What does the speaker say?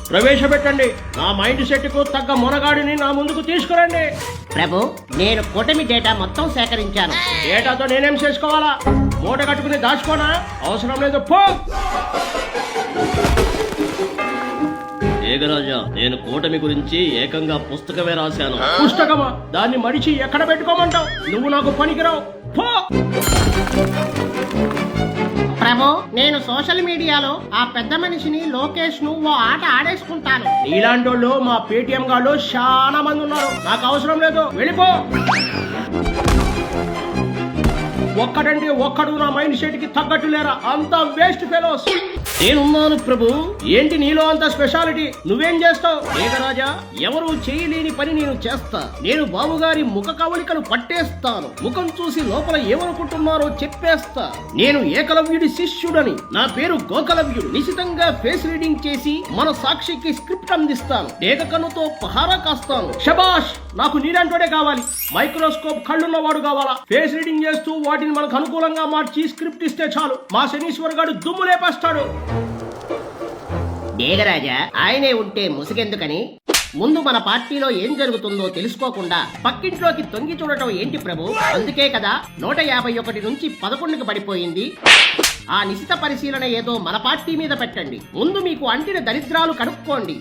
ప్రవేశపెట్టండి. నా mind set కు తగ్గ మొనగాడిని నా ముందుకు తీసుకురండి. ప్రభు, నేను కూటమి డేటా మొత్తం సేకరించాను. డేటాతో నేనేం చేసుకోవాలా? మూట కట్టుకుని దాచుకోనా? అవసరం లేదు, పో. ఏగరాజా, నేను కూటమి గురించి ఏకంగా పుస్తకమే రాశాను. పుస్తకమా? దాన్ని మడిచి ఎక్కడ పెట్టుకోమంటావు? నువ్వు నాకు పనికిరావు, పో. ప్రభు, నేను సోషల్ మీడియాలో ఆ పెద్ద మనిషిని లోకేష్ ను ఓ ఆట ఆడేసుకుంటాను. నీలాంటి వాళ్ళు మా పేటిఎం గాళ్ళు చాలా మంది ఉన్నారు. నాకు అవసరం లేదు, వెళ్ళిపో. ఒక్కడంటే ఒక్కడు నా మైండ్ సెట్ కి తగ్గట్టు లేరా? అంతా వేస్ట్ ఫెలోస్. నేనున్నాను ప్రభు. ఏంటి నీలో అంత స్పెషాలిటీ? నువ్వేం చేస్తావు? ఏగరాజా, ఎవరు చేయలేని పని నేను చేస్తా. నేను బాబుగారి ముఖ కవలికలు పట్టేస్తాను. ముఖం చూసి లోపల ఏమనుకుంటున్నారో చెప్పేస్తా. నేను ఏకలవ్యుడి శిష్యుడని. నా పేరు గోకలవ్యుడు. నిశితంగా ఫేస్ రీడింగ్ చేసి మన సాక్షికి స్క్రిప్ట్ అందిస్తాను. ఏకకన్నుతో పహారా కాస్తాను. శబాష్, నాకు నీలాంటోడే కావాలి. మైక్రోస్కోప్ కళ్ళున్నవాడు కావాలా? ఫేస్ రీడింగ్ చేస్తూ వాటిని మనకు అనుకూలంగా మార్చి స్క్రిప్ట్ ఇస్తే చాలు, మా శనీశ్వర్ గారు దుమ్ము లేపేస్తాడు. డేగరాజా, ఆయనే ఉంటే ముసుగెందుకని? ముందు మన పార్టీలో ఏం జరుగుతుందో తెలుసుకోకుండా పక్కింట్లోకి తొంగి చూడటం ఏంటి ప్రభు? అందుకే కదా 151 నుంచి 11కి పడిపోయింది. ఆ నిశిత పరిశీలన ఏదో మన పార్టీ మీద పెట్టండి. ముందు మీకు అంటిన దరిద్రాలు కనుక్కోండి.